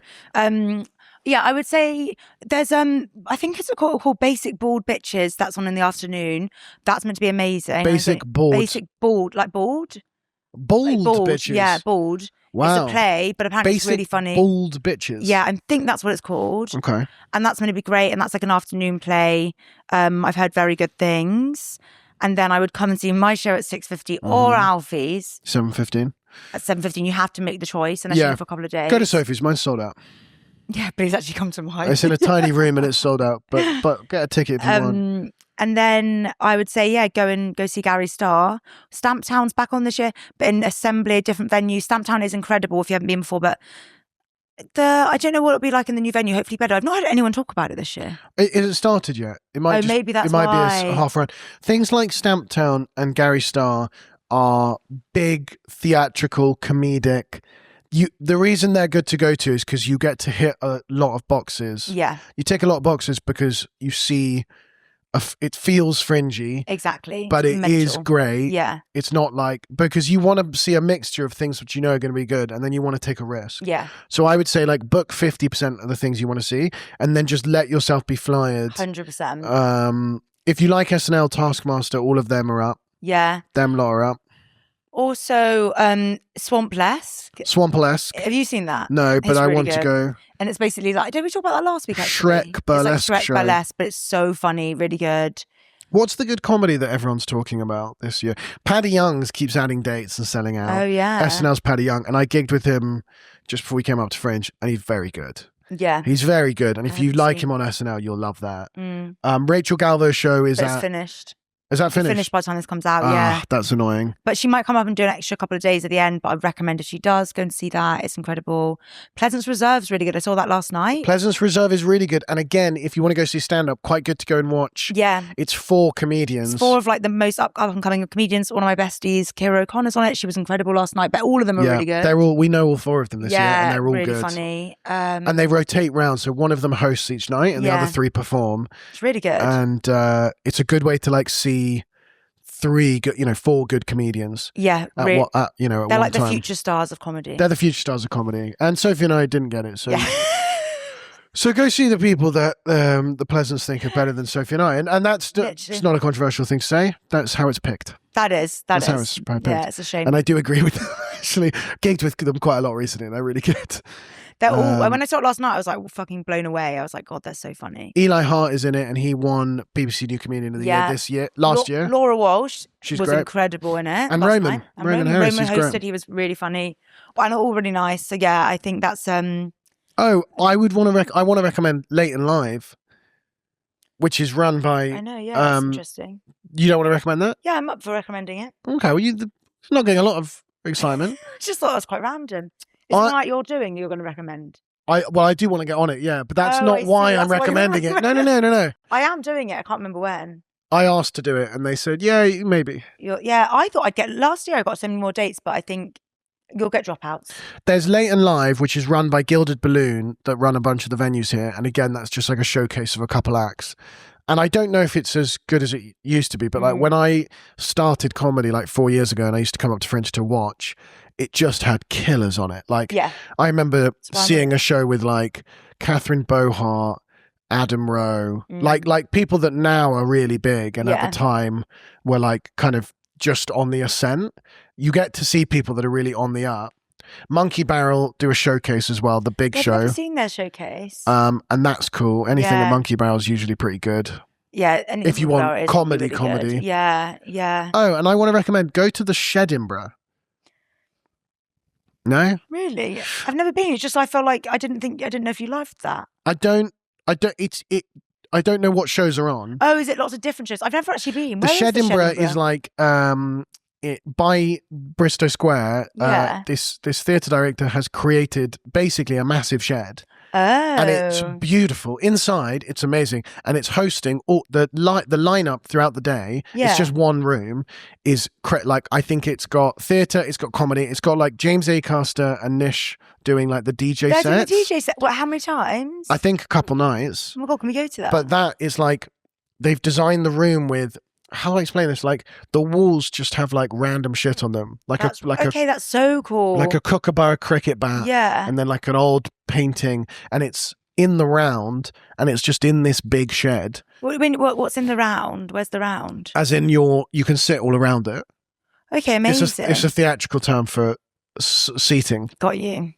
Yeah, I would say there's I think it's called Basic Bald Bitches. That's on in the afternoon. That's meant to be amazing. Basic Bald, like bald. Bald Bitches. Yeah, bald. Wow. It's a play, but apparently Basic it's really funny. Bald Bitches. Yeah, I think that's what it's called. Okay. And that's going to be great. And that's like an afternoon play. I've heard very good things. And then I would come and see my show at 6:50 or Alfie's. 7:15. At 7:15, you have to make the choice, and I for a couple of days. Go to Sophie's. Mine's sold out. Yeah, please actually come to mine. It's in a tiny room and it's sold out. But get a ticket if you want. And then I would say, go see Gary Starr. Stamptown's back on this year, but in Assembly, a different venue. Stamptown is incredible if you haven't been before, but I don't know what it'll be like in the new venue. Hopefully better. I've not heard anyone talk about it this year. It hasn't started yet. It might. Maybe that's It might why. be a half round. Things like Stamptown and Gary Starr are big theatrical, comedic. The reason they're good to go to is because you get to hit a lot of boxes. Yeah. You tick a lot of boxes because you see, it feels fringy. Exactly. But it is great. Yeah. It's not like, because you want to see a mixture of things which you know are going to be good, and then you want to take a risk. Yeah. So I would say like book 50% of the things you want to see, and then just let yourself be flyered. 100%. If you like SNL, Taskmaster, all of them are up. Yeah. Them lot are up. Also, Swamp-esque. Swamp-esque. Have you seen that? No, but I really want good. to go. And it's basically like, did we talk about that last week? Actually? Shrek burlesque it's like Shrek show. burlesque, but it's so funny, really good. What's the good comedy that everyone's talking about this year? Paddy Young's keeps adding dates and selling out. Oh yeah, SNL's Paddy Young, and I gigged with him just before we came up to Fringe, and he's very good. Yeah, he's very good, and if you like him on SNL, you'll love that. Rachel Galvo's show is finished. Is that finished? Finished by the time this comes out, That's annoying. But she might come up and do an extra couple of days at the end, but I'd recommend if she does, go and see that. It's incredible. Pleasance Reserve's really good. I saw that last night. Pleasance Reserve is really good. And again, if you want to go see stand-up, quite good to go and watch. Yeah. It's 4 comedians. It's 4 of like the most up-and-coming comedians. One of my besties, Kira O'Connor's on it. She was incredible last night, but all of them are really good. We know all 4 of them this year, and they're all really good. Funny. And they rotate round, so one of them hosts each night, and the other 3 perform. It's really good. And it's a good way to like see 4 good comedians. Yeah, at they're one like time. the future stars of comedy. They're the future stars of comedy. And Sophie and I didn't get it, so so go see the people that the Pleasants think are better than Sophie and I, and that's it's not a controversial thing to say. That's how it's picked. That's how it's picked. Yeah, it's a shame. And I do agree with them. Actually, gigged with them quite a lot recently, and they're really good. They're all. When I saw it last night, I was like fucking blown away. I was like, God, they're so funny. Eli Hart is in it, and he won BBC New Comedian of the Year last year. Laura Walsh was great. Incredible in it. And Roman Harris, Roman hosted. Great. He was really funny, and all really nice. So yeah, I think that's. Oh, I would want to. I want to recommend Late and Live, which is run by. I know. Yeah, that's interesting. You don't want to recommend that? Yeah, I'm up for recommending it. Okay, well, you're not getting a lot of excitement. Just thought it was quite random. Is it like you're doing? You're going to recommend? I do want to get on it, yeah, but that's not why I'm recommending it. No. I am doing it. I can't remember when. I asked to do it, and they said, yeah, maybe. I thought I'd get. Last year, I got so many more dates, but I think you'll get dropouts. There's Late and Live, which is run by Gilded Balloon, that run a bunch of the venues here, and again, that's just like a showcase of a couple acts. And I don't know if it's as good as it used to be, but like when I started comedy like 4 years ago, and I used to come up to Fringe to watch, it just had killers on it. Like, I remember seeing a show with like Catherine Bohart, Adam Rowe, like people that now are really big, and at the time were like kind of just on the ascent. You get to see people that are really on the up. Monkey Barrel do a showcase as well, the big show. I've never seen their showcase. And that's cool. Anything at Monkey Barrel is usually pretty good. Yeah, anything if you from want Florida is comedy. really good. Yeah. Oh, and I want to recommend, go to the Shedinburgh. No? Really? I've never been. It's just I felt like I didn't know if you loved that. I don't know what shows are on. Oh, is it lots of different shows? I've never actually been. The Where is the Shedinburgh Shedinburgh? is like by Bristow Square. Yeah. This theatre director has created basically a massive shed. Oh. And it's beautiful. Inside, it's amazing. And it's hosting all the lineup throughout the day. Yeah. It's just one room. Like, I think it's got theatre, it's got comedy, it's got like James Acaster and Nish doing like the DJ They're sets. doing the DJ set. What, how many times? I think a couple nights. Oh my God, can we go to that? But that is like, they've designed the room with, how do I explain this? Like, the walls just have like random shit on them. that's so cool. Like a Kookaburra cricket bat. Yeah. And then like an old painting, and it's in the round, and it's just in this big shed. What's in the round? Where's the round? As in you can sit all around it. Okay, amazing. It's a theatrical term for seating. Got you.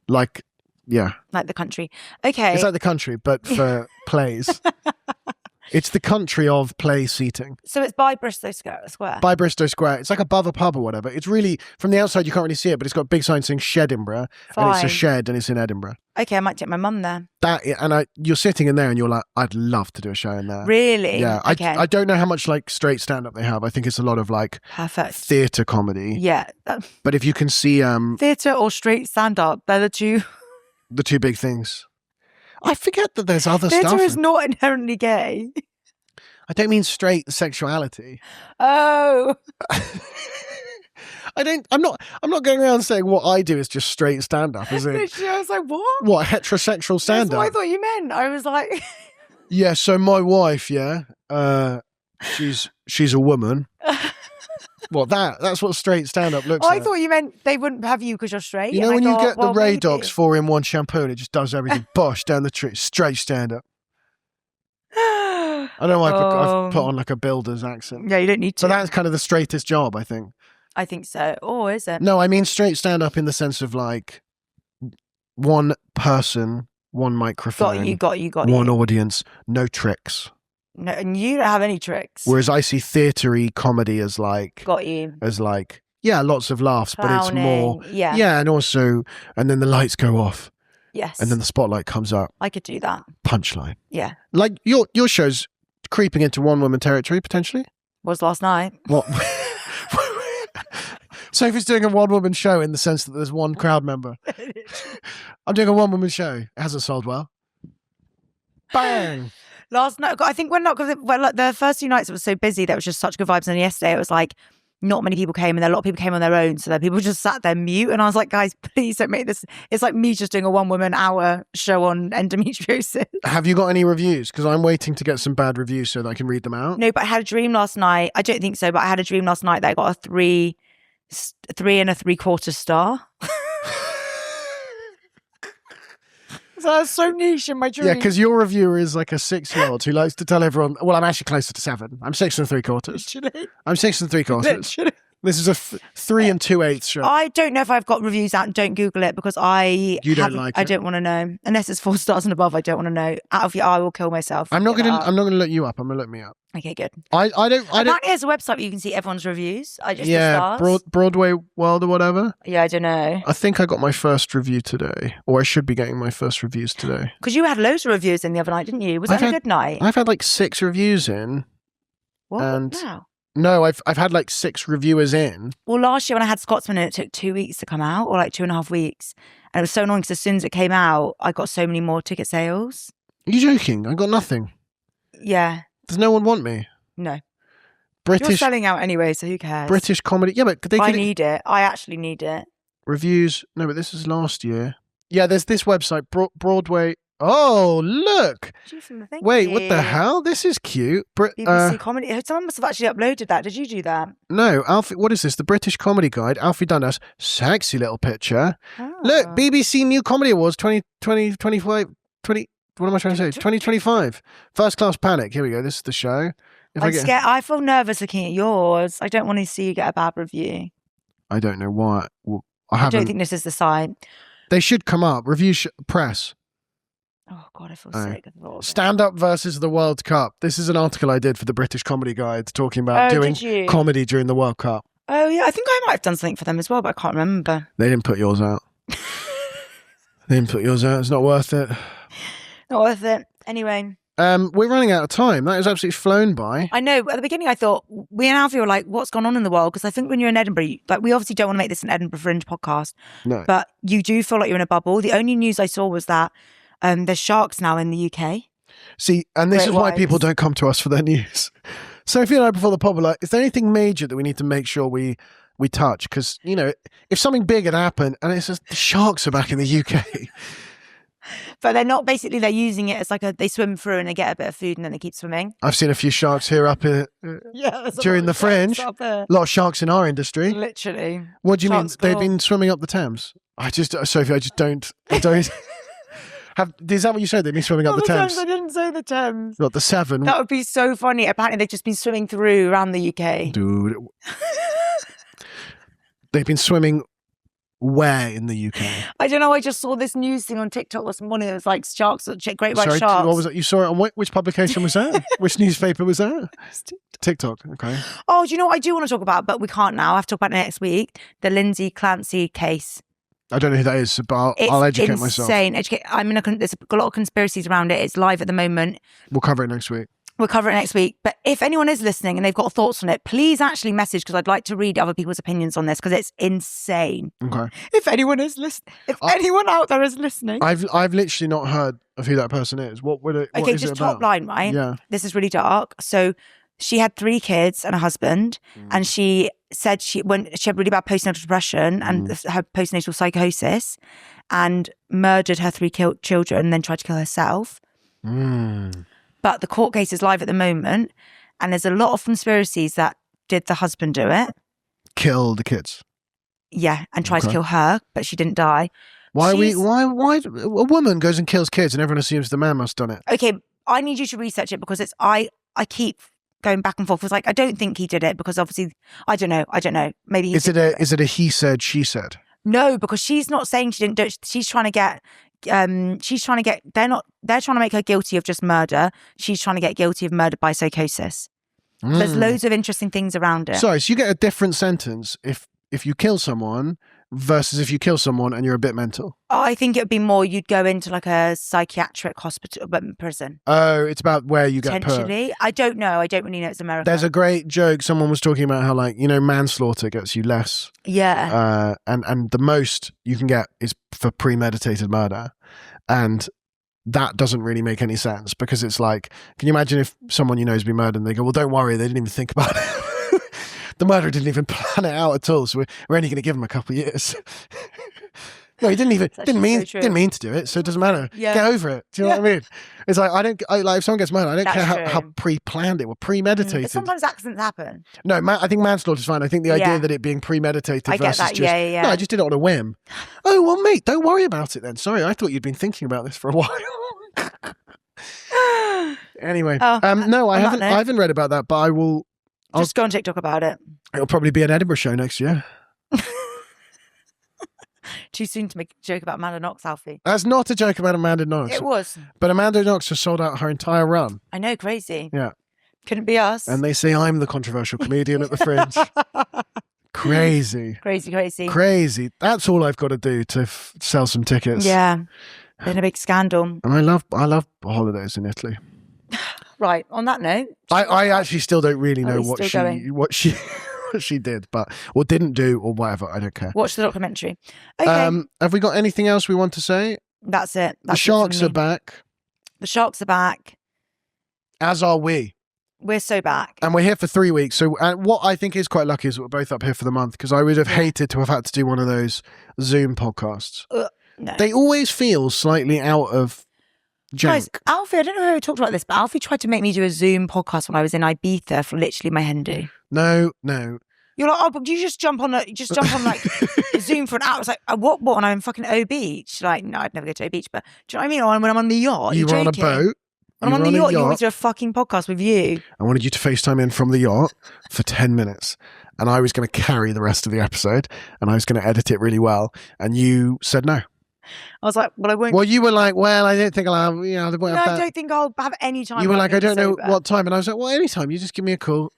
Like, yeah. Like the country. Okay. It's like the country, but for plays. It's the country of play seating. So it's by Bristow Square. By Bristow Square. It's like above a pub or whatever. It's really, from the outside, you can't really see it, but it's got a big sign saying Shedinburgh. Fine. And it's a shed, and it's in Edinburgh. Okay, I might take my mum there. You're sitting in there, and you're like, I'd love to do a show in there. Really? Yeah. Okay. I don't know how much like straight stand-up they have. I think it's a lot of like Perfect. theatre comedy. Yeah. But if you can see Theatre or straight stand-up, they're the two big things. I forget that there's other stuff. Theatre is not inherently gay. I don't mean straight sexuality. Oh. I'm not going around saying what I do is just straight stand-up, is it? Literally, I was like, what? What, heterosexual stand-up? That's what I thought you meant. I was like... Yeah, so my wife, she's a woman. What, that's what straight stand-up looks like. I thought you meant they wouldn't have you because you're straight. You know, when you get the Ray maybe. Docs 4-in-1 shampoo and it just does everything, bosh, down the tree, straight stand-up. I don't know why I've put on like a builder's accent. Yeah, you don't need to. So that's kind of the straightest job, I think. I think so. Oh, is it? No, I mean straight stand-up in the sense of like one person, one microphone. Got you. One audience, no tricks. No, and you don't have any tricks. Whereas I see theatre-y comedy as like... Got you. As like, yeah, lots of laughs, but it's more... Yeah. Yeah, and also... And then the lights go off. Yes. And then the spotlight comes up. I could do that. Punchline. Yeah. Like your show's creeping into one-woman territory, potentially? Was last night. What? Sophie's doing a one-woman show in the sense that there's one crowd member. I'm doing a one-woman show. It hasn't sold well. Bang! Last night, I think like the first few nights it was so busy that it was just such good vibes. And yesterday it was like not many people came, and a lot of people came on their own, so that people just sat there mute. And I was like, guys, please don't make this. It's like me just doing a 1 woman hour show on endometriosis. Have you got any reviews? Because I'm waiting to get some bad reviews so that I can read them out. No, but I had a dream last night. I don't think so, but I had a dream last night that I got a 3 3.75 star. So that's so niche in my dream. Yeah, because your reviewer is like a 6-year-old who likes to tell everyone, well, I'm actually closer to 7. I'm 6 3/4. Literally. I'm 6 3/4. Literally. This is a 3 2/8 show. I don't know if I've got reviews out. Don't Google it because I don't want to know unless it's 4 stars and above. I don't want to know. I will kill myself. I'm not gonna look you up. I'm gonna look me up. Okay, good. I don't. Apparently, there's a website where you can see everyone's reviews. The stars. Broadway World or whatever. Yeah, I don't know. I think I got my first review today, or I should be getting my first reviews today. Because you had loads of reviews in the other night, didn't you? Was that a good night? I've had like 6 reviews in. What? And Wow. No, I've had like 6 reviewers in. Well, last year when I had Scotsman, and it took 2 weeks to come out, or like 2.5 weeks, and it was so annoying because as soon as it came out, I got so many more ticket sales. Are you joking? I got nothing. Yeah. Does no one want me? No. British. You're selling out anyway, so who cares? British comedy. Yeah, but I need it. I actually need it. Reviews. No, but this is last year. Yeah, there's this website, Broadway. Oh, look. Wait, what the hell? This is cute. BBC Comedy. Someone must have actually uploaded that. Did you do that? No, Alfie. What is this? The British Comedy Guide. Alfie Dundas. Sexy little picture. Oh. Look, BBC New Comedy Awards 2025. What am I trying to say? 2025. First Class Panic. Here we go. This is the show. I'm scared. I feel nervous looking at yours. I don't want to see you get a bad review. I don't know why. I don't think this is the sign. They should come up. Review press. Oh God, I feel sick. Stand up versus the World Cup. This is an article I did for the British Comedy Guide talking about doing comedy during the World Cup. Oh yeah, I think I might have done something for them as well, but I can't remember. They didn't put yours out. It's not worth it. Not worth it. Anyway. We're running out of time. That has absolutely flown by. I know. At the beginning, I thought we and Alfie were like, "What's gone on in the world?" Because I think when you're in Edinburgh, we obviously don't want to make this an Edinburgh Fringe podcast. No. But you do feel like you're in a bubble. The only news I saw was that there's sharks now in the UK. See, and this is why people don't come to us for their news. Sophie and I, before the pod, were like, "Is there anything major that we need to make sure we touch?" Because if something big had happened, and it's just the sharks are back in the UK. But they're not, basically they're using it as like they swim through and they get a bit of food and then they keep swimming. I've seen a few sharks here up here during the Fringe. A lot of sharks in our industry. Literally. What do you mean? They've been swimming up the Thames? Sophie, I don't. Is that what you said? They've been swimming up the Thames? I didn't say the Thames. Not the Severn. That would be so funny. Apparently they've just been swimming through around the UK. Dude. They've been swimming where in the UK? I don't know. I just saw this news thing on TikTok this morning. It was like sharks, great white sharks. What was it? You saw it on which publication was that? Which newspaper was that? TikTok. Okay. Oh, do you know what I do want to talk about? But we can't now. I have to talk about it next week. The Lindsay Clancy case. I don't know who that is, but I'll educate myself. It's insane. I mean, there's a lot of conspiracies around it. It's live at the moment. We'll cover it next week. But if anyone is listening and they've got thoughts on it, please actually message, because I'd like to read other people's opinions on this, because it's insane. Okay. If anyone is listening, anyone out there is listening. I've literally not heard of who that person is. What is it about? Top line, right? Yeah. This is really dark. So she had 3 kids and a husband, and she said she had really bad postnatal depression and her postnatal psychosis, and murdered her 3 children and then tried to kill herself. But the court case is live at the moment, and there's a lot of conspiracies that did the husband do it? Kill the kids. Yeah, and tried to kill her, but she didn't die. Why a woman goes and kills kids and everyone assumes the man must have done it? Okay, I need you to research it, because I keep going back and forth. It's like, I don't think he did it, because obviously I don't know. Maybe he is it a he said, she said? No, because she's not saying she didn't do it. She's trying to get they're trying to make her guilty of just murder. She's trying to get guilty of murder by psychosis. There's loads of interesting things around it. Sorry, so you get a different sentence if you kill someone versus if you kill someone and you're a bit mental? I think it would be more, you'd go into like a psychiatric hospital, but prison. Oh, it's about where you get put. I don't know. I don't really know. It's America. There's a great joke. Someone was talking about how, like, manslaughter gets you less. Yeah. And the most you can get is for premeditated murder. And that doesn't really make any sense, because it's like, can you imagine if someone you know has been murdered and they go, well, don't worry, they didn't even think about it. The murderer didn't even plan it out at all, so we're only going to give him a couple of years. No, he didn't mean to do it, so it doesn't matter. Yeah. Get over it. Do you know what I mean? It's like, like if someone gets murdered, I don't care how pre-planned it or premeditated. But sometimes accidents happen. No, I think manslaughter's fine. I think the idea that it being premeditated versus that. just Yeah. No, I just did it on a whim. Oh well, mate, don't worry about it then. Sorry, I thought you'd been thinking about this for a while. Anyway, no, I haven't read about that, but I'll just go on TikTok about it. It'll probably be an Edinburgh show next year. Too soon to make a joke about Amanda Knox, Alfie. That's not a joke about Amanda Knox. It was. But Amanda Knox has sold out her entire run. I know, crazy. Yeah. Couldn't be us. And they say I'm the controversial comedian at the Fringe. Crazy. Crazy. That's all I've got to do to sell some tickets. Yeah. Been a big scandal. And I love holidays in Italy. Right. On that note, I actually still don't really know what she did, or didn't do, or whatever. I don't care. Watch the documentary. Okay. Have we got anything else we want to say? That's it. The sharks are back. The sharks are back. As are we. We're so back. And we're here for 3 weeks. So what I think is quite lucky is we're both up here for the month, because I would have hated to have had to do one of those Zoom podcasts. No. They always feel slightly out of junk. Guys, Alfie, I don't know how we talked about this, but Alfie tried to make me do a Zoom podcast when I was in Ibiza for literally my hen do. No. You're like, oh, but you just jump on like Zoom for an hour. It's like, what? And I'm fucking O Beach. Like, no, I'd never go to O Beach, but do you know what I mean? Or when I'm on the yacht. You were on a boat. When I'm on the yacht, you want me to do a fucking podcast with you. I wanted you to FaceTime in from the yacht for 10 minutes. And I was going to carry the rest of the episode, and I was going to edit it really well. And you said no. I was like, well, I won't. Well, you were like, well, I don't think I'll have, I won't No, have I that. don't think I'll have any time. You were like, I don't know sober. what time. And I was like, well, anytime. You just give me a call.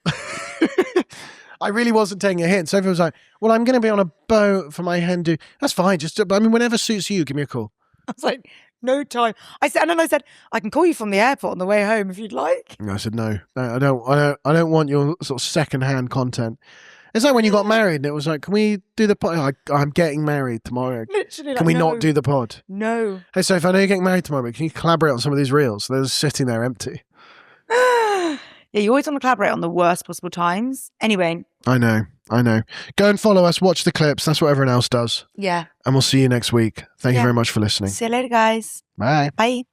I really wasn't taking a hint. Sophie was like, well, I'm going to be on a boat for my hen do. That's fine. Whenever suits you, give me a call. I was like, no time. I said, I can call you from the airport on the way home if you'd like. And I said, no, I don't want your sort of secondhand content. It's like when you got married and it was like, can we do the pod? I'm getting married tomorrow. Literally, can we not do the pod? No. Hey, Sophie, I know you're getting married tomorrow, but can you collaborate on some of these reels? They're just sitting there empty. Yeah, you always want to collaborate on the worst possible times. Anyway. I know. Go and follow us, watch the clips. That's what everyone else does. Yeah. And we'll see you next week. Thank you very much for listening. See you later, guys. Bye. Bye.